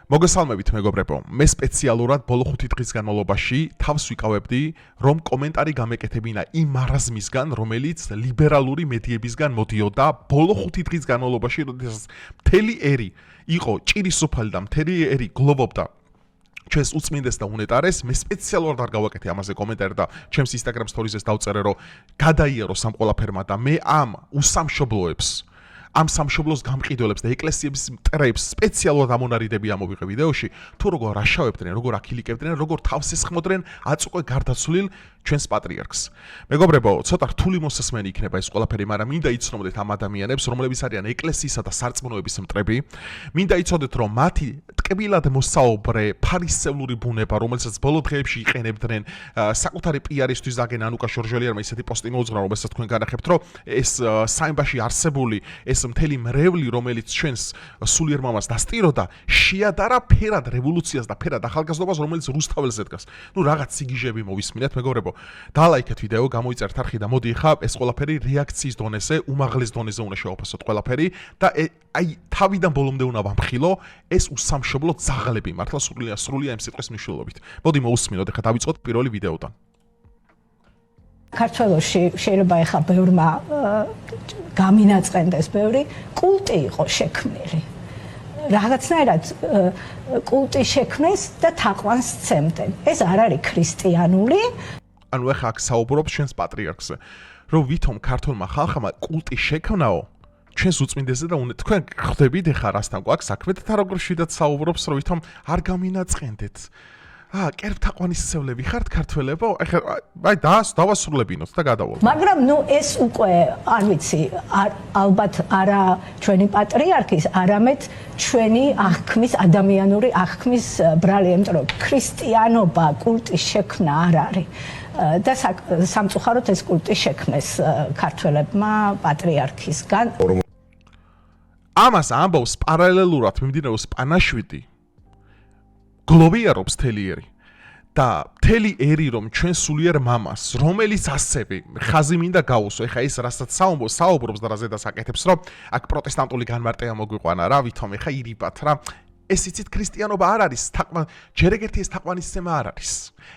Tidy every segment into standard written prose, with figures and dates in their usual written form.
მოგესალმებით მეგობრებო, მე სპეციალურად ბოლო 5 დღის განმავლობაში თავს ვიკავებდი, რომ კომენტარი გამეკეთებინა იმ მარაზმისგან, რომელიც ლიბერალური მედიებისგან მოდიოდა ბოლო 5 დღის განმავლობაში, როდესაც მთელი ერი იყო ჭირისუფალი და მთელი ერი გლოვობდა ჩვენს უწმინდეს და უნეტარეს, მე სპეციალურად არ გავაკეთე ამაზე კომენტარი და ჩემს Instagram stories-ს დავწერე, რომ გადაიაროს ამ ყველაფერმა და მე ამ უსამშობლოებს ამ სამშობლოს გამყიდველებს და ეკლესიების მტრებს სპეციალურად ამონარიდები ამოვიღე ვიდეოში, თუ როგორ აშავებდნენ, როგორ აქილიკებდნენ, როგორ თავს ესხმოდნენ აწ უკვე გარდაცვლილ ჩვენს პატრიარქს. მეგობრებო, ცოტა რთული მოსასმენი იქნება ეს ყველაფერი, მაგრამ მინდა იცნობდეთ ამ ადამიანებს, რომლებიც არიან ეკლესიისა და სარწმუნოების მტრები. მინდა იცოდეთ, რომ მათი ტკბილად მოსაუბრე ფარისევლური ბუნება, რომელსაც ბოლო დღეებში იყენებდნენ საკუთარი პიარისთვის დაგენ ანუკა შორჟელიერმა ისეთი პოსტი მოუძღვნა, რომელსაც თქვენ განახებთ, რომ ეს საიმბაში არსებული ეს მთელი მრევლი, რომელიც ჩვენს სულიერ მამას დასტიროდა, შეადარა ფერად რევოლუციას და ფერად ახალგაზრდობას, რომელიც რუსთაველს ედგას. ნუ რაღაც სიგიჟები მოვისმინეთ, მეგობრებო. დალაიქეთ ვიდეო, გამოიწერთ არხი და მოდი ხა ეს ყველაფერი რეაქციის დონეზე, უმაღლეს დონეზე უნდა შევაფასოთ ყველაფერი და აი თავიდან ბოლომდე უნდა ვამხილო ეს უსამშობლო ძაღლები მართლა სრულია იმ სიტყვის მნიშვნელობით. მოდი მოусმინოთ, ხა დავიწყოთ პირველი ვიდეოდან. ქართველოში შეიძლება ეხა ბევრმა გამინაწყენდეს ბევრი კულტი იყო შექმნილი. რაღაცნაირად კულტი შექმნეს და თაყვანს სცემდნენ. ეს არ არის ქრისტიანული. ანუ ეხა აქ საუბრობს ჩვენს პატრიარქზე, რომ ვითომ ქართულმა ხალხმა კულტი შექმნაო ჩვენს უწმინდესზე და თქვენ ხვდებით ეხა რასთან გვაქვს საქმე და როგორ შვიდად საუბრობს, რომ ვითომ არ გამინაწყენდეთ. კერპთაყვანისმცემლები ხართ ქართველებო? ეხლა აი დავასრულებინოთ და გადავალთ. მაგრამ ნუ ეს უკვე არ ვიცი, ალბათ არა ჩვენი პატრიარქის, არამედ ჩვენი აღქმის, ადამიანური აღქმის ბრალი, იმიტომ რომ ქრისტიანობა კულტის შექმნა არ არის. და სამწუხაროდ ეს კულტი შექმნეს ქართველებმა პატრიარქისგან. ამას ამბობს პარალელურად მიმდინარეობს პანაშვიდი. გლოვიარობს მთელი ერი და მთელი ერი რომ ჩვენ სულიერ მამას, რომელიც ასევე ხაზი მინდა გაუსო, ეხა ეს რასაც საუბრობს და რაზედაც აკეთებს, რომ აქ პროტესტანტული განმარტება მოგვიყვანა რა, ვითომ ეხა ირიბათ რა. ეს იცით ქრისტიანობა არ არის, ჯერ ეგერთი ეს თაყვანისცემა არ არის.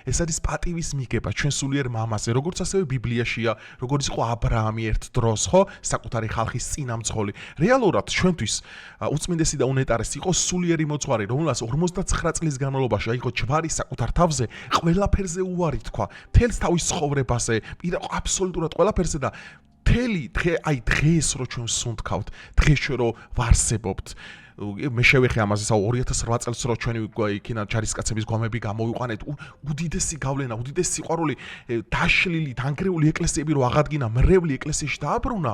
ეს არის პატივის მიგება ჩვენ სულიერ მამაზე, როგორც ასევე ბიბლიაშია, როგორც იყო აბრაამი ერთ დროს, ხო, საკუთარი ხალხის წინამძღოლი. რეალურად ჩვენთვის უწმინდესი და უნეტარესი იყო სულიერი მოძღვარი, რომელსაც 59 წლის განმავლობაში აიღო ჯვარი საკუთარ თავზე, ყველაფერზე უარი თქვა, მთელს თავის ცხოვრებაზე, აბსოლუტურად ყველაფერზე და მთელი დღე, აი დღეს რო ჩვენ სუნთქავთ, დღეს ჩვენ რო ვარსებობთ, მე შევეხე ამაზე 2008 წელს რო ჩვენი იქინა ჯარისკაცების გვამები გამოვიყვანეთ, უდიდესი გავლენა, უდიდესი სიყვარული, დაშლილი, დანგრეული ეკლესიები რო აღადგინა, მრევლი ეკლესიაში დააბრუნა,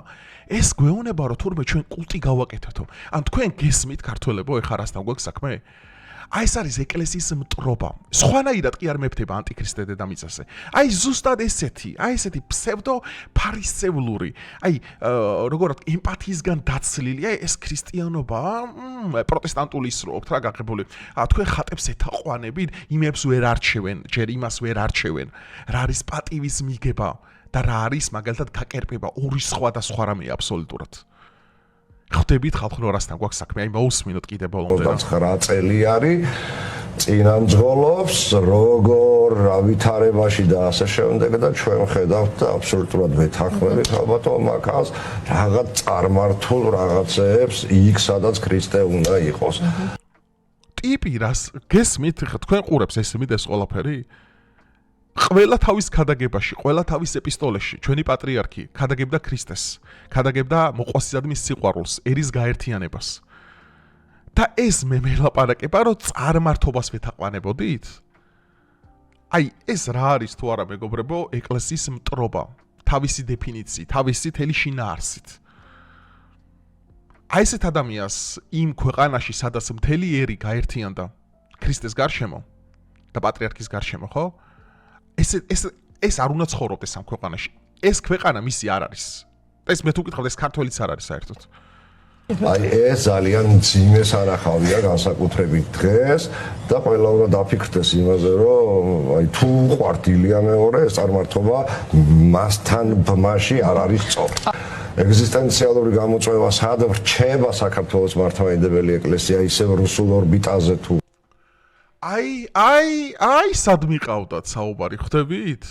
ეს გვეუბნება რომ თურმე ჩვენ კულტი გავაკეთებთო. ან თქვენ გესმით ქართველებო, ეხა რასთან გვაქვს საქმე? აი ეს არის ეკლესიის მტრობა. სხვანაირად კი არ მეფთება ანტიქრისტე დედამიწაზე. აი ზუსტად ესეთი ფსევდო ფარისევლური, აი როგორ ემპათიისგან დაცლილი, აი ეს ქრისტიანობა, პროტესტანტული ისროებთ რა გაღებული. თქვენ ხატებს ეთაყვანებით, იმებს ვერ არჩევენ, ჯერ იმას ვერ არჩევენ. რა არის პატივის მიგება და რა არის მაგალითად გაკერპება, ორი სხვა რამეა აბსოლუტურად. ხვდებით ხალხო რასთან გვაქვს საქმე, აი მოусმინოთ კიდე ბოლომდე. 29 წელი არის წინამძღოლობს, როგორ ავითარებაში და ასე შემდეგ და ჩვენ ხედავთ და აბსოლუტურად ვეთანხმებით ალბათო მაგას რაღაც წარმართულ რაღაცებს იქ სადაც ქრისტე უნდა იყოს. ტიპი რას გესმით, თქვენ ყურებს ესმით ეს ყველაფერი? ყველა თავის ქადაგებაში, ყველა თავის ეპისტოლეში, ჩვენი პატრიარქი ქადაგებდა ქრისტეს, ქადაგებდა მოყვასისადმი სიყვარულს, ერის გაერთიანებას. და ეს მე მელაპარაკება, რომ წარმართობას ვეთაყვანებოდით? აი, ეს რა არის თუ არა მეგობრებო, ეკლესიის მტრობა, თავისი დეფინიციით, თავისი თელი შინაარსით. აი ესეთ ადამიანს იმ ქვეყანაში, სადაც მთელი ერი გაერთიანდა ქრისტეს გარშემო და პატრიარქის გარშემო, ხო? ეს არ უნდა ცხოვრობდეს ამ ქვეყანაში. ეს ქვეყანა მისი არ არის. ეს მე თუ გითხავთ, ეს ქართველიც არ არის საერთოდ. აი ეს ძალიან მძიმე სანახავია განსაკუთრებით დღეს და ყველა უნდა დაფიქრდეს იმაზე, რომ აი თუ ყვარტილია მეორე ეს წარმართობა მასთან ბმაში არ არის სწორი. ეგზისტენციალური გამოწვევა სად რჩება საქართველოს მართლმადიდებელი ეკლესია ისევ რუსულ ორბიტაზე თუ აი სად მიყავდათ საუბარი, ხვდებით?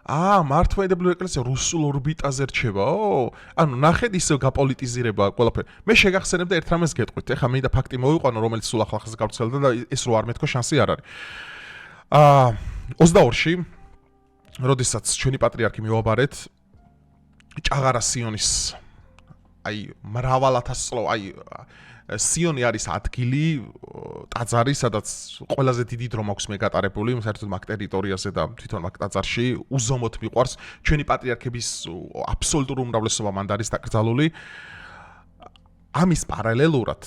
მართლმადიდებლური ეკლესია რუსულ ორბიტაზე რჩებაო? ანუ ნახეთ ისევ გაპოლიტიზირება ყველაფერი. მე შეგახსენებ და ერთ რამეს გეტყვით. ეხლა მინდა ფაქტი მოვიყვანო, რომელიც სულ ახლა გავრცელდა და ეს რო არ მეთქო შანსი არ არის. 22-ში, როდესაც ჩვენი პატრიარქი მივაბარეთ ჭაღარა სიონის მრავალათასწლო სიონი არის ადგილი, ტაძარი, სადაც ყველაზე დიდი დრო მაქვს მე გატარებული, საერთოდ მაგ ტერიტორიაზე და თვითონ მაგ ტაძარში უზომოდ მიყვარს ჩვენი პატრიარქების აბსოლუტურ უმრავლესობა მანდ არის დაკრძალული. ამის პარალელურად,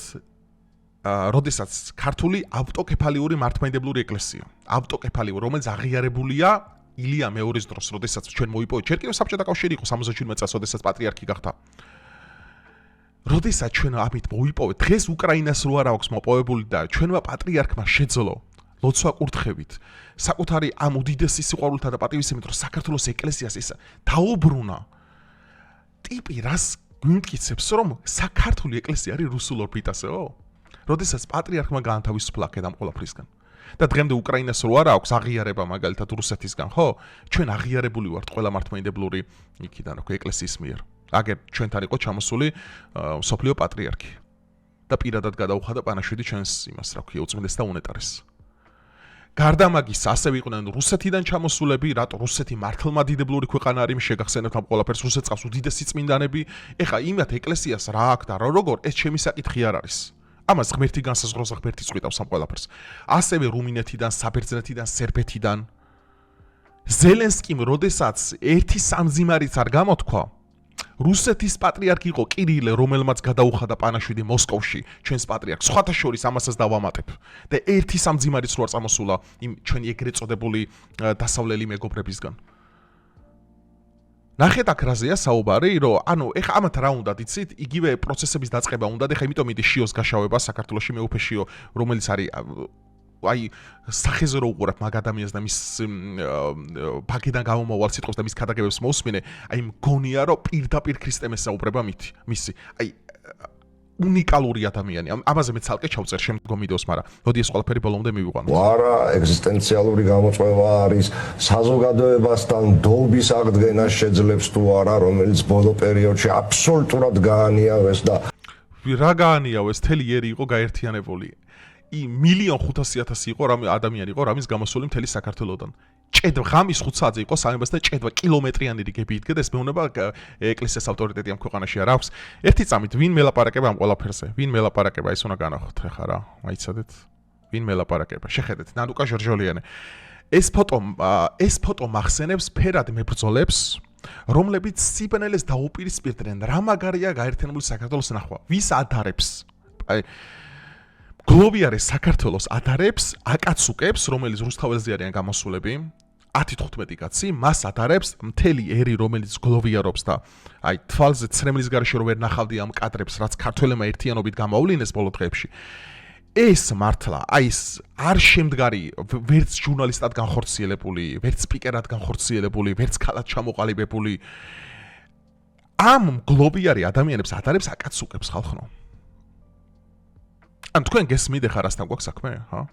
როდესაც ქართული ავტოკეფალიური მართლმადიდებლური ეკლესია, ავტოკეფალიური, რომელიც აღიარებულია ილია მეორის დროს, როდესაც ჩვენ მოიპოვეთ, ჯერ კიდევ საბჭოთა კავშირი იყო 77 წელს, როდესაც პატრიარქი გახდა. როდესაც ჩვენ ამით მოიპოვეთ, დღეს უკრაინას რო არ აქვს მოპოვებული და ჩვენმა პატრიარქმა შეძლო ლოცვა კურთხევით საკუთარი ამ უდიდესი სიყვარულთა და პატივისცემით, რომ საქართველოს ეკლესიას ეს დაუბრუნა ტიპი რას გვიმტკიცებს, რომ საქართველოს ეკლესია არის რუსულ ორბიტაზეო? როდესაც პატრიარქმა გაანთავისუფლა აქედან ყველაფრისგან. და დღემდე უკრაინას რო არ აქვს აღიარება მაგალითად რუსეთისგან, ხო? ჩვენ აღიარებული ვართ ყველა მართლმადიდებლური იქიდან, ხო, ეკლესიის მიერ. აგერ ჩვენთან იყო ჩამოსული სოფლიო პატრიარქი და პირადად გადაუხადა პანაშვიდი ჩვენს იმას, რა ქვია, უწმინდეს და უნეტარეს. გარდა მაგის, ასევე იყვნენ რუსეთიდან ჩამოსულები, რატო რუსეთი მართლმადიდებლური ქვეყანა არის, შეგახსენებთ ამ ყველაფერს, რუსეთს ყავს უდიდესი წმინდანები. ეხა იმათ ეკლესიას რა აქ და როგორ, ეს ჩემი საკითხი არ არის. ამას ღმერთი განსაზღვრავს, ღმერთი წვიტავს ამ ყველაფერს. ასევე რუმინეთიდან, საბერძნეთიდან, სერბეთიდან. ზელენსკიმ, როდესაც ერთი სამძიმარიც არ გამოთქვა, რუსეთის პატრიარქი იყო კირილე, რომელმაც გადაუხადა პანაშვიდი მოსკოვში, ჩვენს პატრიარქს. სხვათა შორის ამასაც დავამატებ. და ერთი სამძიმარიც რო არ წამოსულა იმ ჩვენი ეგრეთ წოდებული დასავლელი მეგობრებისგან. ნახეთ აქ რაზეა საუბარი, რომ ანუ ეხა ამათ რა უნდათ, იცით? იგივე პროცესების დაწყება უნდათ, ეხა იმიტომ მიდი შიოს გაშავება საქართველოში მეუფე შიო, რომელიც არის სახეზე რო უყურებ მაგ ადამიანს და მის ფაქიდან გამომავალ სიტყვებს და მის ქადაგებებს მოусმინე, მგონია რომ პირდაპირ ქრისტემეს საუბრება მისი. უნიკალური ადამიანი. ამაზე მე ცალკე ჩავწერ შემდგომ ვიდეოს, მაგრამ მოდი ეს ყველაფერი ბოლომდე მივიყვანოთ. არა, ეგზისტენციალური გამოწვევა არის, საზოგადოებასთან დობის აღდგენა შეძლებს თუ არა, რომელიც ბოლო პერიოდში აბსოლუტურად გაანიავეს და რა გაანიავეს, მთელი ერი იყო გაერთიანებული. 1,500,000 იყო რამე ადამიანი იყო, რამის გამოსული მთელი საქართველოსდან. ჭედვა ღამის 5 საათზე იყო სამებას და ჭედვა კილომეტრიანი რიგები იდგა და ეს მეუბნება ეკლესიას ავტორიტეტი ამ ქვეყანაში არ აქვს. ერთი წამით ვინ მელაპარაკება ამ ყველაფერზე? ვინ მელაპარაკება? ეს უნდა განახოთ ხა რა, მაიცადეთ. ვინ მელაპარაკება? შეხედეთ, ნანუკა ჟორჟოლიანი. ეს ფოტო მახსენებს ფერად მებრძოლებს, რომლებიც სიბნელეს დაუპირისპირდნენ, რა მაგარია გაერთიანებული საქართველოს ნახვა. ვის ადარებს? გლოვიარე საქართველოს ადარებს, აკაცუკებს, რომელიც რუსთაველზე არიან გამოსულები, 10-15 კაცი, მას ადარებს მთელი ერი, რომელიც გლოვიარობს და თვალზე ცრემლის გარეშე რო ვერ ნახავდი ამ კადრებს, რაც ქართველებმა ერთიანობით გამოავლინეს ბოლო დღეებში. ეს მართლა, ეს არ შემდგარი ვერც ჟურნალისტად განხორციელებული, ვერც სპიკერად განხორციელებული, ვერც ქალად ჩამოყალიბებული. ამ გლოვიარი ადამიანებს ადარებს, აკაცუკებს ხალხო. ან თქვენ გესმით ხარ ასთან გვაქვს საქმე, ხა?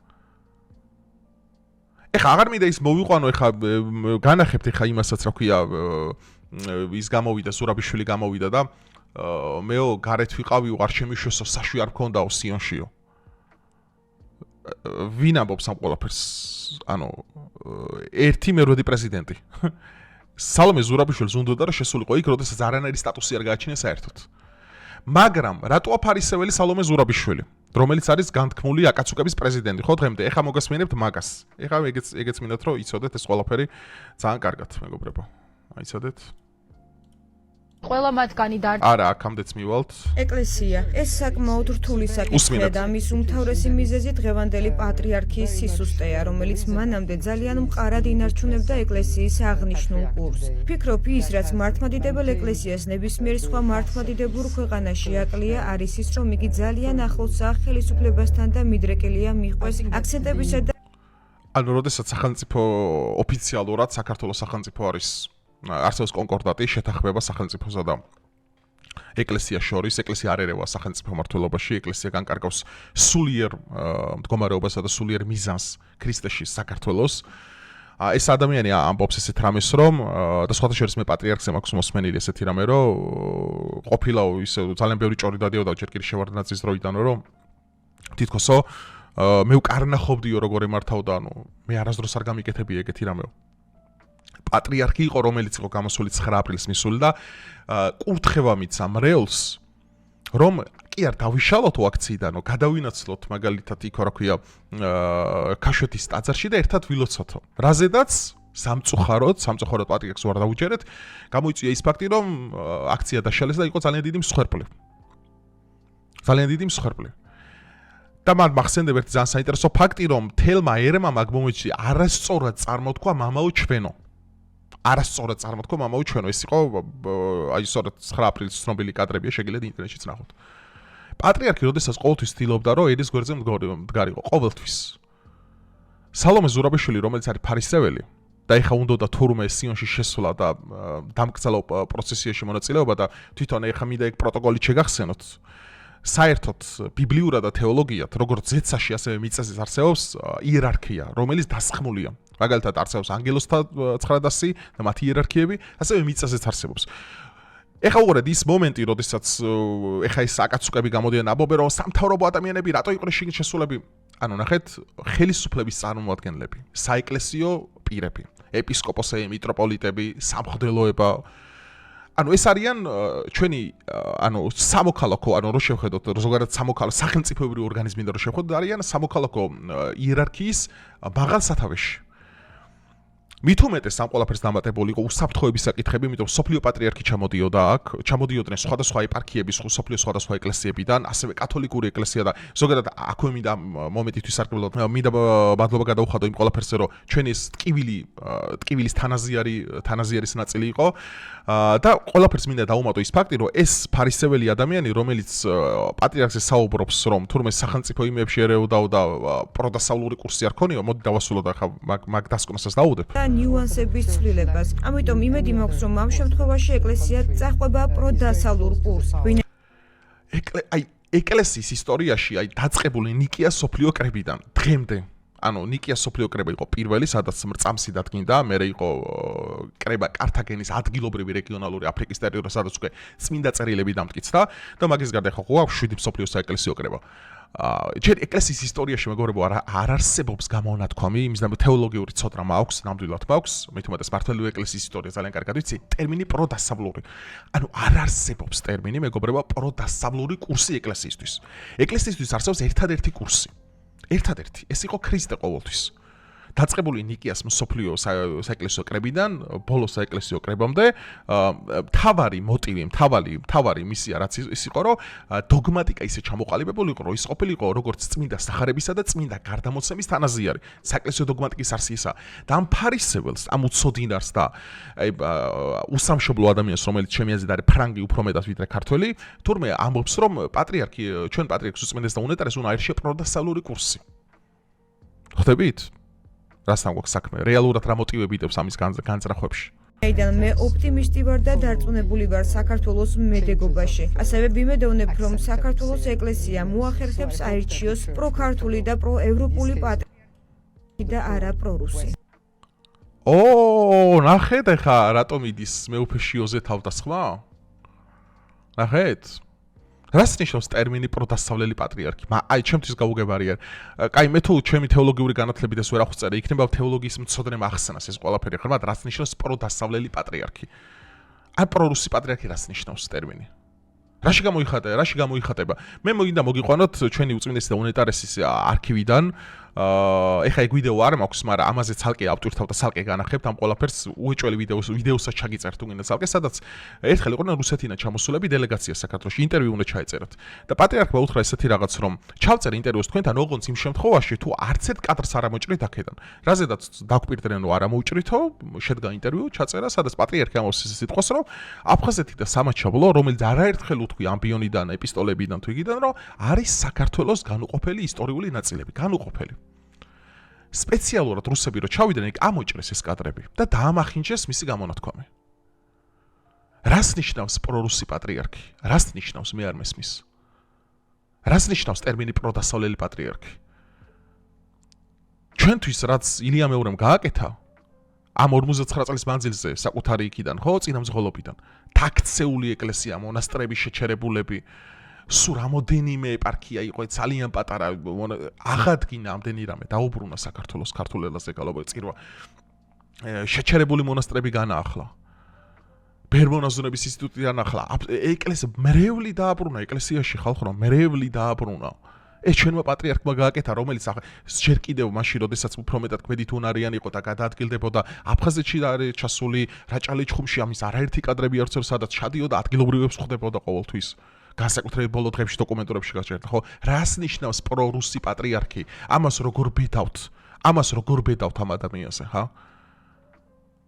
ეხა აღარ მინდა ის მოვიყვანო, ეხა განახებთ ეხა იმასაც, რა ქვია, ის გამოვიდა, ზურაბიშვილი გამოვიდა და მეო გარეთ ვიყავი, არ შემიშვესო, საშვი არ მქონდაო სიონშიო. ვინ ამბობს ამ ყველაფერს? ანუ ერთი მერვედი პრეზიდენტი. სალომე ზურაბიშვილს უნდოდა რომ შესულიყო იქ, როდესაც არანაირი სტატუსი არ გააჩნია საერთოდ. მაგრამ რატო აფარისებელი სალომე ზურაბიშვილი, რომელიც არის განთქმული აკაცუკების პრეზიდენტი, ხო დღემდე? ეხა მოგესმინებთ მაგას. ეხა ეგეც მინდათ რომ იცოდეთ ეს ყველაფერი ძალიან კარგად, მეგობრებო. აიცოდეთ? ყველა მათგანი არა, აქამდეც მივალთ. ეკლესია ეს საკმაოდ რთული საკითხია და მის უმთავრესი მიზეზი დღევანდელი პატრიარქის სისუსტეა, რომელიც მანამდე ძალიან მყარად ინარჩუნებდა ეკლესიის აღნიშნულ კურსს. ფიქრობ, ის რაც მართლმადიდებელ ეკლესიას ნებისმიერ სხვა მართლმადიდებლურ ქვეყანაში აკლია, არის ის, რომ იგი ძალიან ახლოსაა ხელისუფლებასთან და მიდრეკილია მიყვეს აქცენტებისა და ანუ როდესაც სახელმწიფო ოფიციალურად საქართველოს სახელმწიფო არის არსებობს კონკორდატი, შეთანხმება სახელმწიფოსა და ეკლესიას შორის, ეკლესია არ ერევა სახელმწიფო მმართველობაში, ეკლესია განკარგავს სულიერ მდგომარეობასა და სულიერ მიზანს ქრისტეში საქართველოს. ეს ადამიანი ამბობს ესეთ რამეს, რომ და სხვათა შორის მე პატრიარქზე მაქვს მოსმენილი ესეთი რამე, რომ ყოფილა ის ძალიან ბევრი ჭორი დადიოდა ჯერ კიდევ შევარდნაძის დროიდან, რომ თითქოსო მე უკარნახობდიო როგორ ემართავდა, მე არასდროს არ გამიკეთებია ეგეთი რამეო. პატრიარქი იყო, რომელიც იყო გამოსული 9 აპრილს მისული და კურთხევა მიცა მრევლს, რომ კი არ დავიშალოთ აქციიდან, გადავინაცვლოთ მაგალითად იქ რა ქვია ქაშვეთის ტაძარში და ერთად ვილოცოთო. რაზედაც სამწუხაროდ პატრიარქს ვარ დაუჯერეთ, გამოიწვია ის ფაქტი, რომ აქცია დაშალეს და იყო ძალიან დიდი მსხვერპლი. ძალიან დიდი მსხვერპლი. და მან მახსენდება ერთი ძალიან საინტერესო ფაქტი, რომ თელმა ერმამ აქ მომეჩი არასწორად წარმოთქვა მამაო ჩვენო. არასწორად წარმოთქვა მამაო ჩვენო. ეს იყო აი სწორედ 9 აპრილის ცნობილი კადრებია, შეგიძლიათ ინტერნეტშიც ნახოთ. პატრიარქი როდესაც ყოველთვის ცდილობდა, რომ ერის გვერდზე მდგარიყო, ყოველთვის. სალომე ზურაბიშვილი, რომელიც არის ფარისეველი და ეხა უნდოდა თურმე სიონში შესვლა და დამკრძალო პროცესიაში მონაწილეობა და თვითონ ეხა მინდა ეგ პროტოკოლი შეგახსენოთ. საერთოდ ბიბლიურად და თეოლოგიად, როგორც ზეცაში, ასევე მიწაზე არსებობს იერარქია, რომელიც დასხმულია. მაგალითად არსებობს ანგელოსთა 900 და მათი იერარქიები, ასევე მიწაზეც არსებობს. ეხა უყურეთ ის მომენტი, როდესაც ეხა ეს აკაცუკები გამოდიან აბობე, რომ სამთავრობო ადამიანები რატო იყვნენ შიგნით შესულები? ანუ ნახეთ, ხელისუფლების წარმომადგენლები, საეკლესიო პირები, ეპისკოპოსები, მიტროპოლიტები, სამღვდელოება. ანუ ეს არიან ჩვენი სამოქალაქო, რო შევხედოთ ზოგადად სამოქალაქო სახელმწიფოებრივი ორგანიზმი და რო შევხედოთ, არიან სამოქალაქო იერარქიის მაღალ სათავეში. მით უმეტეს ამ ყველაფერს დამატებული იყო უსაფრთხოების საკითხები, იმიტომ სოფლიო პატრიარქი ჩამოდიოდა აქ, ჩამოდიოდნენ სხვადასხვა ეპარქიების, სოფლიო სხვადასხვა ეკლესიებიდან, ასევე კათოლიკური ეკლესია და ზოგადად აქვე მინდა მომენტისთვის სარგებლობთ, მინდა მადლობა გადაუხადო იმ ყველაფერზე, რომ ჩვენი ეს ტკივილის თანაზიარის ნაწილი იყო და ყველაფერს მინდა დაუმატო ის ფაქტი, რომ ეს ფარისეველი ადამიანი, რომელიც პატრიარქზე საუბრობს, რომ თურმე სახელმწიფო იმებში ერეოდაო და პროდასავლური კურსი არ ქონიო, მოდი დავასრულოთ ახლა მაგ დასკვნასაც დავუდებ. ნიუანსების ცვლილებას. ამიტომ იმედი მაქვს, რომ ამ შემთხვევაში ეკლესია წაყვება პროდასავლურ კურსს. ეკლესიის ისტორიაში დაწყებული ნიკიას სოფლიო კრებიდან დღემდე. ანუ ნიკიას სოფლიო კრება იყო პირველი, სადაც მრწამსი დადგინდა, მერე იყო კრება კართაგენის ადგილობრივი რეგიონალური აფრიკის ტერიტორია, სადაც უკვე წმინდა წერილები დამტკიცდა და მაგის გარდა ხო გვაქვს 7 სოფლიო საეკლესიო კრება. ჯერ ეკლესიის ისტორიაში მეგობრებო არ არსებობს გამონათქვამი, იმის ნამდვილ თეოლოგიური ცოდნა მაქვს, ნამდვილად მაქვს, მით უმეტეს მართლმადიდებლური ეკლესიის ისტორია ძალიან კარგად ვიცი, ტერმინი პროდასავლური. ანუ არ არსებობს ტერმინი მეგობრებო პროდასავლური კურსი ეკლესიისთვის. ეკლესიისთვის არსებობს ერთადერთი კურსი. ერთადერთი. ეს იყო ქრისტე ყოველთვის. დაწყებული ნიკიას მსოფლიო საეკლესიო კრებიდან, ბოლო საეკლესიო კრებამდე, მთავარი მოტივი, მთავარი მისია რაც ის იყო, რომ დოგმატიკა ისე ჩამოყალიბებული იყო, რომ ის ყოფილიყო როგორც წმინდა სახარებისა და წმინდა გარდამოცემის თანაზიარი. საეკლესიო დოგმატიკის არსისა და ამ ფარისეველს, ამ უცოდინარს და უსამშობლო ადამიანს, რომელიც ჩემი აზრით არის ფრანგი უფრო მეტად ვიდრე ქართველი, თურმე ამბობს, რომ პატრიარქი, ჩვენ პატრიარქს უწმინდეს და უნეტარეს უნდა აირჩია პროდასავლური კურსი. ხვდებით? რასთან გვაქვს საქმე? რეალურად რა მოტივები იდებს ამის განზრახვებში? აიდან მე ოპტიმისტი ვარ და დარწმუნებული ვარ საქართველოს მედეგობაში. ასევე ვიმედოვნებ, რომ საქართველოს ეკლესია მოახერხებს აირჩიოს პროქართული და პროევროპული პატრიარქი და არა პრორუსი. ნახეთ ახლა რატომ იდის მეუფეშიოზე თავდასხმა? ნახეთ? რას ნიშნავს ტერმინი პროდასავლელი პატრიარქი? აი, ჩემთვის გაუგებარია. კაი, მე თუ ჩემი თეოლოგიური განათლებით ეს ვერ ახვწერი, იქნება თეოლოგიის მცოდნემ ახსნას ეს ყველაფერი, ხო? მაგრამ რას ნიშნავს პროდასავლელი პატრიარქი? აი, პრორუსი პატრიარქი რას ნიშნავს ტერმინი? რაში გამოიხატება? მე მოგინდა მოგიყვანოთ ჩვენი უწმინდესი და უნეტარესის არქივიდან. ეხა ეგ ვიდეო არ მაქვს, მაგრამ ამაზე ცალკე ავტვირთავ და ცალკე განახებთ ამ ყველაფერს უეჭველი ვიდეოსაც ჩაგიწერთ თუ გინდა ცალკე, სადაც ერთხელ იყვნენ რუსეთიდან ჩამოსულები დელეგაცია საქართველოში, ინტერვიუ უნდა ჩაეწერათ. და პატრიარქმა უთხრა ესეთი რაღაც, რომ ჩავწერ ინტერვიუს თქვენთან, ოღონდ იმ შემთხვევაში თუ არც ერთ კადრს არ ამოჭრით აქედან. რაზედაც დაგვპირდნენ, რომ არ ამოუჭრითო, შედგა ინტერვიუ, ჩაწერა, სადაც პატრიარქი ამბობს ეს სიტყვას, რომ აფხაზეთი და სამაჩაბლო, რომელიც არაერთხელ უთქვი ამბიონიდან, ეპისტოლებიდან თუ იგიდან, რომ არის საქართველოს განუყოფელი ისტორიული ნაწილები, განუყოფელი. სპეციალურად რუსები რო ჩავიდნენ, იქ ამოჭრეს ეს კადრები და დაამახინჯეს მისი გამონათქვამი. რას ნიშნავს პრორუსი პატრიარქი? რას ნიშნავს მე არ მესმის? რას ნიშნავს ტერმინი პროდასავლელი პატრიარქი? ჩვენთვის რაც ილია მეორემ გააკეთა ამ 49 წლის მანძილზე საკუთარი იქიდან, ხო, წინამძღოლობიდან, თაქცეული ეკლესია, მონასტრები, შეჩერებულები, სულ რამოდენიმე ეპარქია იყო, ძალიან პატარა, აღადგინა ამდენი რამე, დაუბრუნა საქართველოს ქართულ ენაზე გალობა წირვა. შეჩერებული მონასტრები განაახლა. ბერმონაზონების ინსტიტუტი განაახლა. ეკლესია მრევლი დააბრუნა ეკლესიაში ხალხო, მრევლი დააბრუნა. ეს ჩვენმა პატრიარქმა გააკეთა, რომელიც ჯერ კიდევ მაშინ, როდესაც უფრო მეტად ქმედით უნარიანი იყო და გადაადგილდებოდა აფხაზეთში არის ჩასული რაჭა-ლეჩხუმში ამის არაერთი კადრები არც სადაც ჩადიოდა, ადგილობრივებს ხვდებოდა ყოველთვის. განსაკუთრებით ბოლო დღეებში დოკუმენტურებში გაჩერდა, ხო? რას ნიშნავს პრორუსი პატრიარქი? ამას როგორ ბედავთ? ამ ადამიანზე, ხა?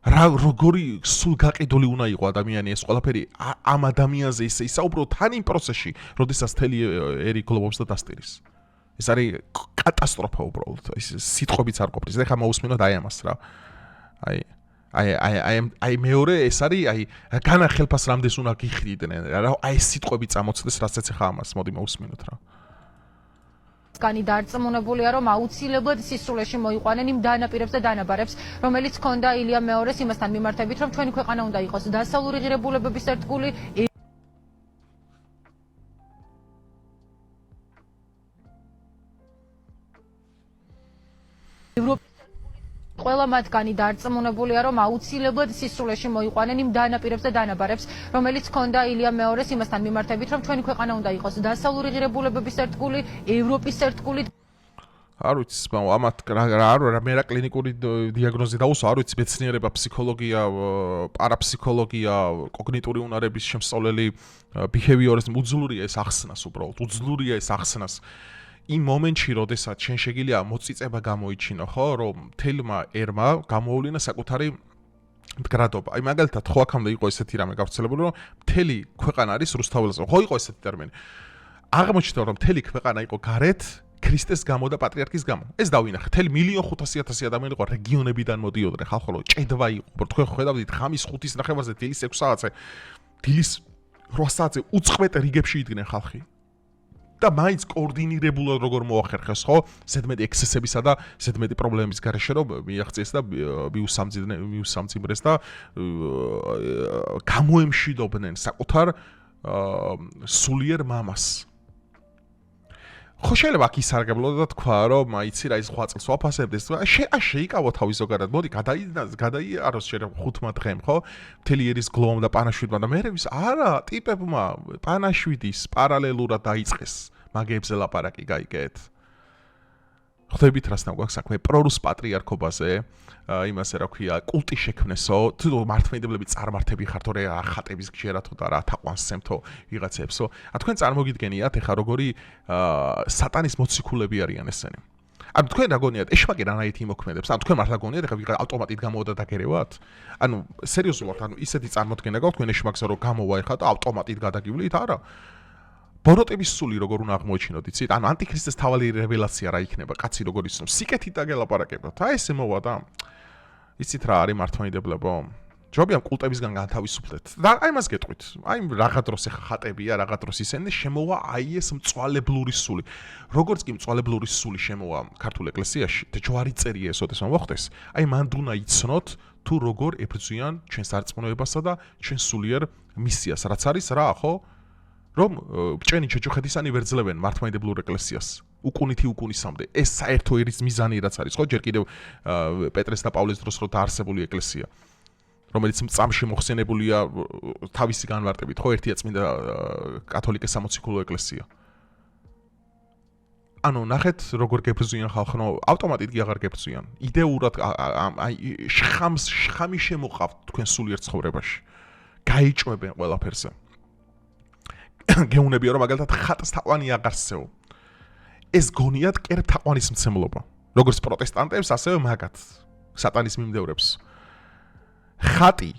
როგორი სულ გაყიდული უნდა იყო ადამიანი ეს ყველაფერი ამ ადამიანზე ისე ისაუბრო თან იმ პროცესში, როდესაც თელი ერი გლობობს და დასტირის. ეს არის კატასტროფა უბრალოდ. ის სიტყვებიც არ ყოფნის. ეხლა მოусმინოთ აი ამას რა. აი მეორე ეს არის აი განახელფას რამდენს უნდა გიხდიდნენ რა. აი ეს სიტყვები წამოწდეს რასაც ეხლა ამას მოდი მოусმინოთ რა. კანი დარწმუნებულია, რომ აუცილებლად სისრულეში მოიყვანენ იმ დანაპირებს და დანაბარებს, რომელიც ჰქონდა ილია მეორეს იმასთან მიმართებით, რომ ჩვენი ქვეყანა უნდა იყოს დასავლური ღირებულებების ერთგული. ყველა მათგანი დარწმუნებულია, რომ აუცილებლად სისრულეში მოიყვანენ იმ დანაპირებს და დანაბარებს, რომელიც ჰქონდა ილია მეორეს იმასთან მიმართებით, რომ ჩვენი ქვეყანა უნდა იყოს დასავლური ღირებულებების ერთგული, ევროპის ერთგული. არ ვიცი, ამათ რა მე რა კლინიკური დიაგნოზი დაუსვა, არ ვიცი, მეცნიერება, ფსიქოლოგია, პარაფსიქოლოგია, კოგნიტური უნარების შემსწავლელი, behaviorism, უძლურია ეს ახსნას უბრალოდ, უძლურია ეს ახსნას. იმ მომენტში, როდესაც შენ შეგიძლია მოწიწება გამოიჩინო, ხო, რომ თელმა ერმა გამოავლინა საკუთარი მდგრადობა. აი მაგალითად, ხო აქამდე იყო ესეთი რამე გავრცელებული, რომ მთელი ქვეყანა არის რუსთაველზე. ხო იყო ესეთი ტერმინი. აღმოჩნდა, რომ მთელი ქვეყანა იყო გარეთ ქრისტეს გამო და პატრიარქის გამო. ეს დავინახე. მთელი 1.500.000 ადამიანი იყო რეგიონებიდან მოდიოდნენ, ხალხო, ჭედვა იყო. თქვენ ხედავდით ხამის 5-ის ნახევარზე, დილის 6 საათზე, დილის 8 საათზე უწყვეტ რიგებში იდგნენ ხალხი. და მაინც კოორდინირებულად როგორ მოახერხეს, ხო? ზედმეტი ექსესებისა და ზედმეტი პრობლემების გარეშე რომ მიაღწიეს და მიუსამძიმრეს და გამოემშვიდობდნენ საკუთარ სულიერ მამას. ხო შეიძლება აქ ისარგებლო და თქვა რომ აიცი რა ის 5 წელს ვაფასებდეს. შეიკავო თავი ზოგადად. მოდი გადაიაროს შეიძლება 5 დღემ, ხო? მთელი ერის გლოვამ და პანაშვიდმა და მერევის არა, ტიპებმა პანაშვიდის პარალელურად დაიწყეს. მაგებზე ლაპარაკი გაიგეთ. ხვდებით რასთან გვაქვს საქმე პრორუს პატრიარქობაზე, იმასე რა ქვია, კულტი შექმნესო, თუ მართლმადიდებლები წარმართები ხართ, რა ხატების გჯერათო და რა თაყვანსცემთო ვიღაცებსო. თქვენ წარმოგიდგენიათ ეხა როგორი სატანის მოციქულები არიან ესენი. ანუ თქვენ რა გონიათ, ეშმაკი რანაირად იმოქმედებს? ანუ თქვენ მართლა გონიათ ეხა ვიღა ავტომატით გამოვიდა და გერევათ? ანუ სერიოზულად, ანუ ისეთი წარმოდგენა გაქვთ თქვენ ეშმაკზე რომ გამოვა ეხა და ავტომატით გადაგივლით, არა? ბოროტების სული როგორ უნდა აღმოჩინოთ, იცით? ანუ ანტიქრისტეს თავალი რეველაცია რა იქნება, კაცი როგორ ისნობს, სიკეთით დაგელაპარაკებთ. აი ესე მოვა და იცით რა არის მართლმადიდებლებო? ჯობია კულტებისგან განთავისუფლეთ. და აი მას გეტყვით. აი რაღა დროს ეხა ხატებია, რაღა დროს ისენი შემოვა აი ეს მწვალებლური სული. როგორც კი მწვალებლური სული შემოვა ქართულ ეკლესიაში, და ჯვარი წერია ესოდეს მოხდეს. აი მანდ უნდა იცნოთ თუ როგორ ებრძვიან ჩვენს არწმუნოებასა და ჩვენ სულიერ მისიას, რაც არის რა, ხო? რომ ბჭენი ჩეჩოხეთისანი ვერძლებენ მართლმადიდებლურ ეკლესიას უკუნითი უკუნისამდე. ეს საერთო ერის მიზანი რაც არის, ხო? ჯერ კიდევ პეტრეს და პავლეს დროს რო დაარსებული ეკლესია, რომელიც მწამში მოხსენებულია თავისი განმარტებით, ხო? ერთია წმინდა კათოლიკე სამოციქულო ეკლესია. ანუ ნახეთ როგორ გებრძვიან ხალხო, ავტომატით კი აღარ გებრძვიან. იდეურად აი შხამი შემოყავთ თქვენ სულიერ ცხოვრებაში. გაიჭვებენ ყველაფერზე. გეუნებია რომ მაგალითად ხატს თაყვანი აღარსეო. ეს გონიათ კერპ თაყვანის მცემლობა. როგორც პროტესტანტებს, ასევე მაგათ სატანის მიმდევრებს. ხატი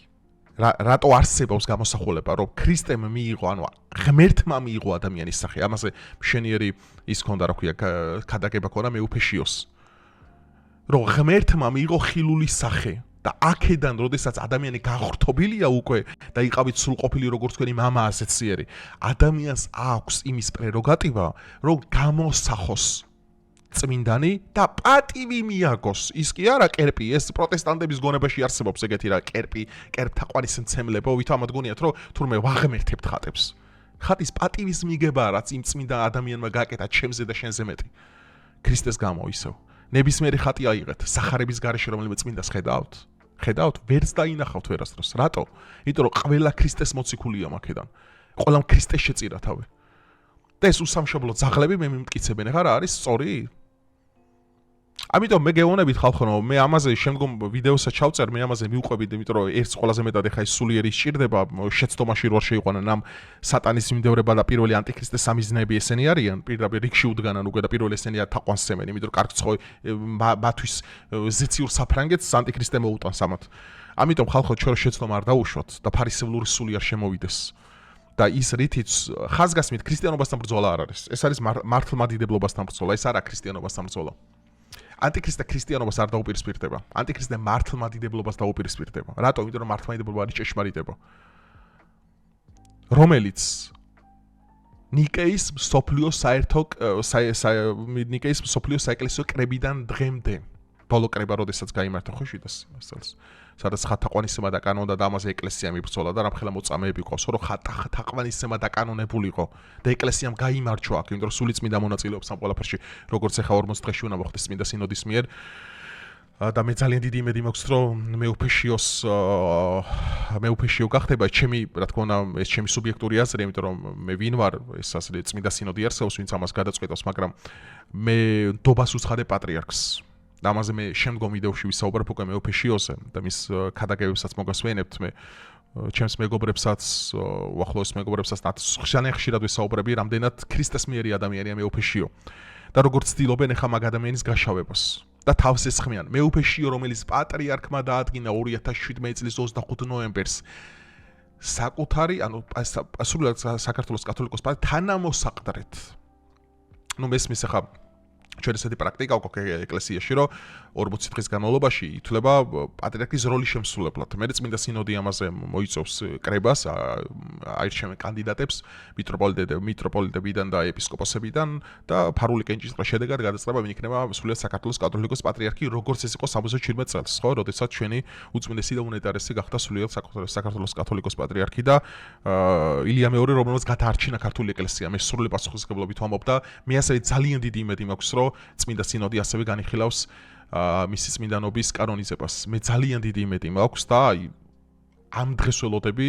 რატო არსებობს გამოსახულება, რომ ქრისტემ მიიღო, ანუ ღმერთმა მიიღო ადამიანის სახე. ამაზე მშენიერი ის ქონდა, რა ქვია, ქადაგება ქონდა მეუფეშიოს. რომ ღმერთმა მიიღო ხილულის სახე და აქედან, როდესაც ადამიანი გახრთობილია უკვე და იყავით სრულყოფილი როგორც თქვენი მამა ასეციერი, ადამიანს აქვს იმის პრეროგატივა, რომ გამოსახოს წმინდანი და პატივი მიაგოს. ის კი არა კერპი, ეს პროტესტანტების გონებაში არსებობს ეგეთი რა კერპი, კერპთაყვანის მცემლებო, ვითომ ამდგონიათ, რომ თურმე ვაღმერთებთ ხატებს. ხატის პატივის მიგება რაც იმ წმინდა ადამიანმა გააკეთა ჩემზე და შენზე მეტი. ქრისტეს გამო ისევ. ნებისმიერი ხატი აიღეთ, სახარების გარეშე რომელიმე წმინდას ხედავთ? ხედავთ? ვერც დაინახავთ ვერასდროს. რატო? იმიტომ რომ ყველა ქრისტეს მოციქულია მაქედან. ყველამ ქრისტეს შეწირა თავი. და ეს უსამშობლო ძაღლები მე მიმტკიცებენ, ხა რა არის სწორი? ამიტომ მე გეუბნებით ხალხო, რომ მე ამაზე შემდგომ ვიდეოსაც ჩავწერ, მე ამაზე მივყვებით, იმიტომ რომ ერთს ყველაზე მეტად ეხა ის სულიერი სჭირდება, შეცდომაში რო არ შეიყვანან ამ სატანის მიმდევრება და პირველი ანტიქრისტეს სამიზნეები ესენი არიან, პირდაპირ რიგში უდგანან უკვე და პირველი ესენია თაყვანს სცემენ, იმიტომ რომ კარგ ცხო ბათვის ზეციურ საფრანგეთს ანტიქრისტე მოუტანს ამათ. ამიტომ ხალხო ჩვენ შეცდომა არ დაუშვოთ და ფარისევლური სული არ შემოვიდეს. და ის რითიც ხაზგასმით ქრისტიანობასთან ბრძოლა არ არის. ეს არის მართლმადიდებლობასთან ბრძოლა, ეს არა ქრისტიანობასთან ბრძოლა. ანტიქრისტე ქრისტიანობას არ დაუპირისპირდება. ანტიქრისტე მართლმადიდებლობას დაუპირისპირდება. რატო? იმიტომ რომ მართლმადიდებლობა არის ჭეშმარიტება. რომელიც ნიკეის მსოფლიო საერთო ნიკეის მსოფლიო საეკლესიო კრებიდან დღემდე ბოლო კრება როდესაც გაიმართა ხო 700 წელს. სადაც ხატაყვანისება დაკანონდა და ამაზე ეკლესია მიბრძოლა და რამხელა მოწამეები ყავს, რომ ხატაყვანისება დაკანონებულიყო და ეკლესიამ გაიმარჯვა აქ, იმიტომ რომ სული წმინდა მონაწილეობს ამ ყველაფერში, როგორც ახლა 40 დღეში უნდა მოხდეს წმინდა სინოდის მიერ. და მე ძალიან დიდი იმედი მაქვს, რომ მეუფეშიო გახდება ჩემი, რა თქმა უნდა, ეს ჩემი სუბიექტური აზრი, იმიტომ რომ მე ვინ ვარ, ეს ასე წმინდა სინოდი არსებობს, ვინც ამას გადაწყვეტავს, მაგრამ მე დობას უცხადებ პატრიარქს. და ამაზე მე შემდგომ ვიდეოში ვისაუბრებ უკვე მეუფეშიოზე და მის ქადაგებებსაც მოგასვენებთ მე ჩემს მეგობრებსაც უახლოეს მეგობრებსაც ძალიან ხშირად ვისაუბრები რამდენად ქრისტეს მიერი ადამიანია მეუფეშიო და როგორც ცდილობენ ახლა მაგ ადამიანის გაშავებას და თავს ესხმიან მეუფეშიო რომელიც პატრიარქმა დაადგინა 2017 წლის 25 ნოემბერს საკუთარი ანუ სრულად საქართველოს კათოლიკოს თანამოსაყდრეთ ნუ მესმის ახლა ჩვენ ესეთი პრაქტიკა გვაქვს ეკლესიაში, რომ 40 დღის განმავლობაში ითვლება პატრიარქის როლის შემსრულებლად. მე წმინდა სინოდი ამაზე მოიწევს კრებას, აირჩევენ კანდიდატებს მიტროპოლიტებიდან და ეპისკოპოსებიდან და ფარული კენჭისყრის შედეგად გადაწყდება ვინ იქნება სრულიად საქართველოს კათოლიკოს პატრიარქი, როგორც ეს იყო 77 წელს, ხო, როდესაც ჩვენი უწმინდესი და უნეტარესი გახდა სრულიად საქართველოს კათოლიკოს პატრიარქი და ილია მეორე, რომელსაც გადაარჩინა ქართული ეკლესია. მე სრული პასუხისმგებლობით ვამბობ და მე ასევე ძალიან დიდი იმედი მაქვს, რომ წმინდა სინოდი ასევე განიხილავს მისი წმინდანობის კანონიზებას. მე ძალიან დიდი იმედი მაქვს და ამ დღეს ველოდები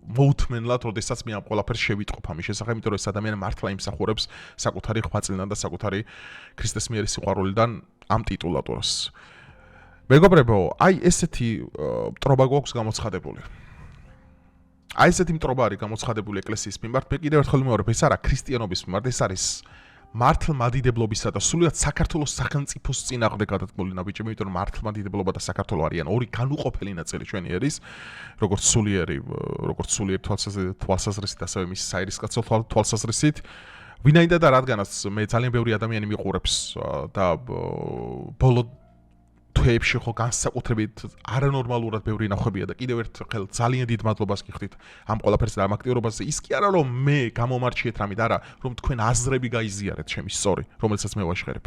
მოუთმენლად, როდესაც მე ამ ყველაფერს შევიტყობ ამის შესახებ, იმიტომ რომ ეს ადამიანი მართლა იმსახურებს საკუთარი ღვაწლიდან და საკუთარი ქრისტეს მიერი სიყვარულიდან ამ ტიტულატურას. მეგობრებო, აი ესეთი მტრობა გვაქვს გამოცხადებული. აი ესეთი მტრობა არის გამოცხადებული ეკლესიის მიმართ. მე კიდევ ერთხელ ვიმეორებ, ეს არა ქრისტიანობის მიმართ, ეს არის მართლმადიდებლობისა და სრულიად საქართველოს სახელმწიფოს წინააღმდეგ გადადგმული ნაბიჯები, იმიტომ რომ მართლმადიდებლობა და საქართველო არიან ორი განუყოფელი ნაწილი ჩვენი ერის, როგორც სულიერი თვალსაზრისით, ასევე მის საერისკაცო თვალსაზრისით. ვინაიდან და რადგანაც მე ძალიან ბევრი ადამიანი მიყურებს და ბოლო თვეებში ხო განსაკუთრებით არანორმალურად ბევრი ნახვებია და კიდევ ერთხელ ძალიან დიდ მადლობას გიხდით ამ ყველაფერს და ამ აქტიურობაზე. ის კი არა რომ მე გამომარჩიეთ რამით, არა, რომ თქვენ აზრები გაიზიარეთ ჩემი სწორი, რომელსაც მე ვაშხერებ.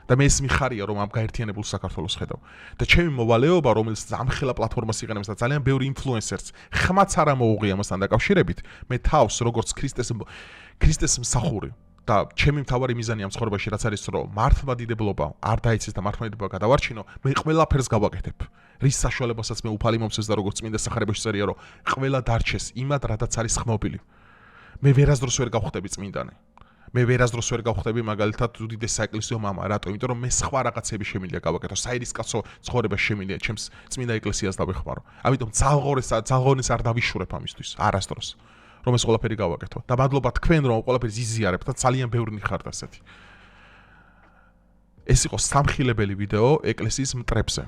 და მე ეს მიხარია რომ ამ გაერთიანებულ საქართველოს ხედავ. და ჩემი მოვალეობა, რომელსაც ამხელა პლატფორმას იყენებს და ძალიან ბევრი ინფლუენსერს ხმაც არ მოუღია ამასთან დაკავშირებით, მე თავს როგორც ქრისტეს მსახური და ჩემი მთავარი მიზანი ამ ცხოვრებაში რაც არის რომ მართლმადიდებლობა არ დაიცეს და მართლმადიდებლობა გადავარჩინო, მე ყველაფერს გავაკეთებ. რის საშუალებასაც მე უფალი მომცეს და როგორც წმინდა სახარებაში წერია რომ ყველა დარჩეს იმად რადაც არის ხმობილი. მე ვერასდროს ვერ გავხდები წმინდანი. მე ვერასდროს ვერ გავხდები მაგალითად უდიდეს საეკლესიო მამა, რატო? იმიტომ რომ მე სხვა რაღაცები შემიძლია გავაკეთო, საერისკაცო ცხოვრება შემიძლია ჩემს წმინდა ეკლესიას დავეხმარო. ამიტომ ძალღონეს არ დავიშურებ ამისთვის, არასდროს. რომ ეს ყველაფერი გავაკეთო და მადლობა თქვენ რომ ყველაფერს იზიარებთ და ძალიან ბევრი ხართ ასეთი. ეს იყო სამხილებელი ვიდეო ეკლესიის მტრებზე,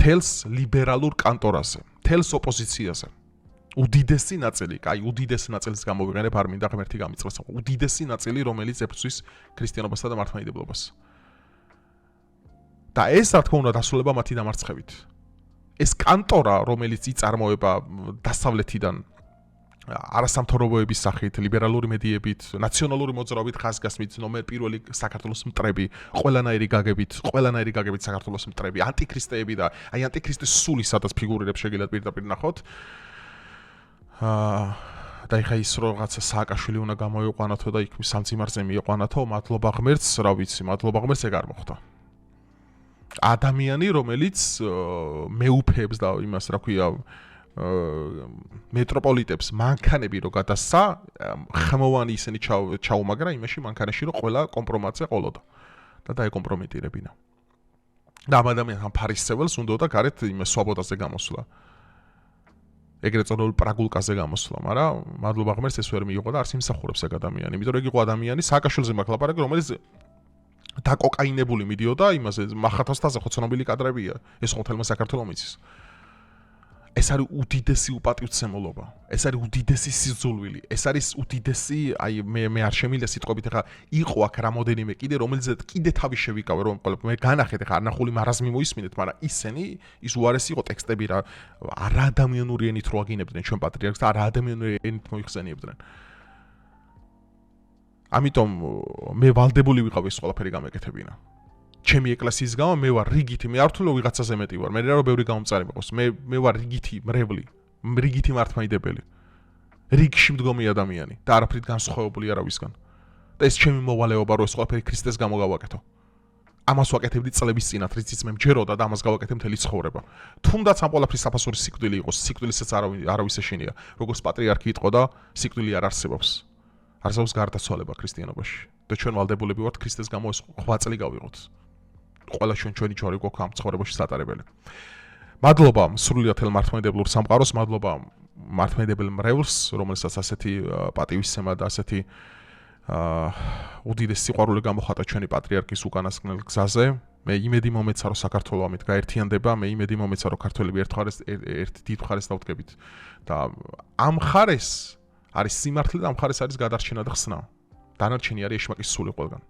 თელს ლიბერალურ კანტორაზე, თელს ოპოზიციაზე. უდიდესი ნაწილი, უდიდესი ნაწილის გამოვიყენებ, არ მინდა ღმერთი გამიწყოს. უდიდესი ნაწილი, რომელიც ეფუძნის ქრისტიანობასა და მართლმადიდებლობას. და ეს რა თქმა უნდა დასრულება მათი დამარცხებით. ეს კანტორა, რომელიც იწარმოება დასავლეთიდან არასამთავრობოების სახით, ლიბერალური მედიებით, ნაციონალური მოძრაობით ხაზგასმით, ნომერ პირველი საქართველოს მტრები, ყველანაირი გაგებით საქართველოს მტრები, ანტიქრისტეები და აი ანტიქრისტის სული სადაც ფიგურირებს შეგიძლიათ პირდაპირ ნახოთ. და ეხა ის რაღაცა სააკაშვილი უნდა გამოიყვანათო და იქ სამძიმარზე მიიყვანათო, მადლობა ღმერთს, რა ვიცი, მადლობა ღმერთს ეგ არ მოხდა. ადამიანი, რომელიც მეუფეებს და იმას, რა ქვია, მეტროპოლიტებს მანქანები რო გადასცა, ხმოვანი ისინი ჩაუმაგრა იმაში მანქანაში რო ყველა კომპრომატზე ყოლოდა და დაეკომპრომიტირებინა. და ამ ადამიანს ფარისეველს უნდა გარეთ იმ სვაბოდაზე გამოსვლა. ეგრეთ წოდებული პრაგულკაზე გამოსვლა, მაგრამ მადლობა ღმერთს ეს ვერ მიიღო და არც იმსახურებს ეგ ადამიანი. იმიტომ რომ ეგ იყო ადამიანი, სააკაშვილზე მაქვს ლაპარაკი, რომელიც დაკოკაინებული მიდიოდა იმაზე, მახათოსთაზე ხო ცნობილი კადრებია, ეს ხოთელმა საქართველოს მიცის. ეს არის უდიდესი უპატივცემულობა, ეს არის უდიდესი სიძულვილი, ეს არის უდიდესი, აი მე არ შემიძლია სიტყვებით ახლა იყო აქ რამოდენიმე კიდე, რომელზეც კიდე თავი შევიკავე, რომ მე განახეთ ახლა არნახული მარაზმი მოისმინეთ, მაგრამ ისინი ის უარესი იყო ტექსტები რა ადამიანური ენით რო აგინებდნენ ჩვენ პატრიარქს და ადამიანური ენით მოიხსენიებდნენ. ამიტომ მე ვალდებული ვიყავ ეს ყველაფერი გამეკეთებინა. ჩემი ეკლესიის გამო მე ვარ რიგითი, მე არ ვთვლი ვიღაცაზე მეტი ვარ. მე რა ბევრი გამომწარი მიყავს. მე ვარ რიგითი მრევლი, რიგითი მართლმადიდებელი. რიგში მდგომი ადამიანი და არაფრით განსხვავებული არავისგან. და ეს ჩემი მოვალეობა რო ეს ყველაფერი ქრისტეს გამო გავაკეთო. ამას ვაკეთებდი წლების წინათ, რითიც მე მჯეროდა და ამას გავაკეთე მთელი ცხოვრება. თუნდაც ამ ყველაფრის საფასური სიკვდილი იყოს, სიკვდილისაც არავის ეშინია. როგორც პატრიარქი იტყოდა, სიკვდილი არ არსებობს. არსებობს გარდაცვალება ქრისტიანობაში. და ჩვენ ვალდებულები ვართ ქრისტეს გამო ეს 8 წელი გავიღოთ. ყველა ჩვენი ჯვარი გვაქვს ამ ცხოვრებაში სატარებელი. მადლობა სრულიად თელ მართლმადიდებლურ სამყაროს, მადლობა მართლმადიდებელ მრევლს, რომელსაც ასეთი პატივისცემა და ასეთი უდიდესი სიყვარული გამოხატა ჩვენი პატრიარქის უკანასკნელ გზაზე. მე იმედი მომეცა რომ საქართველო ამით გაერთიანდება, მე იმედი მომეცა რომ ქართველები ერთ დიდ მხარეს დავდგებით და ამ მხარეს არის სიმართლე და ამ მხარეს არის გადარჩენა და ხსნა. დანარჩენი არის ეშმაკის სული ყველგან.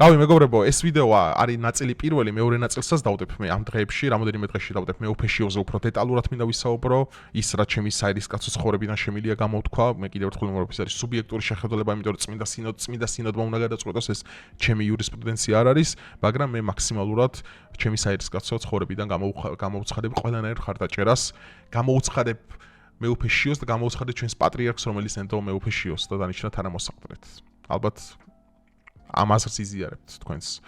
რავი მეგობრებო, ეს ვიდეო არის ნაწილი პირველი, მეორე ნაწილსაც დავდებ მე ამ დღეებში, რამოდენიმე დღეში დავდებ მე უფეშიოზე უფრო დეტალურად მინდა ვისაუბრო, ის რაც ჩემი საირის კაცოს ცხოვრებიდან შემილია გამოვთქვა, მე კიდევ ერთხელ ვიმეორებ, ეს არის სუბიექტური შეხედულება, იმიტომ რომ წმინდა სინოდმა უნდა გადაწყვეტოს, ეს ჩემი იურისპრუდენცია არ არის, მაგრამ მე მაქსიმალურად ჩემი საირის კაცოს ცხოვრებიდან გამოვუცხადებ ყველანაირ ხარდაჭერას, გამოვუცხადებ მეუფეშიოს და გამოვუცხადებ ჩვენს პატრიარქს, რომელიც ენდო მეუფეშიოს და დანიშნათ არამოსაყდრეთ. ალბათ ამას იზიარებთ თქვენს.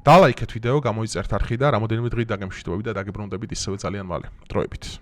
და ლაიქეთ ვიდეო, გამოიწერთ არხი და რამოდენიმე დღით დაგემშვიდობებით და დაგებრუნდებით ისევე ძალიან მალე. დროებით.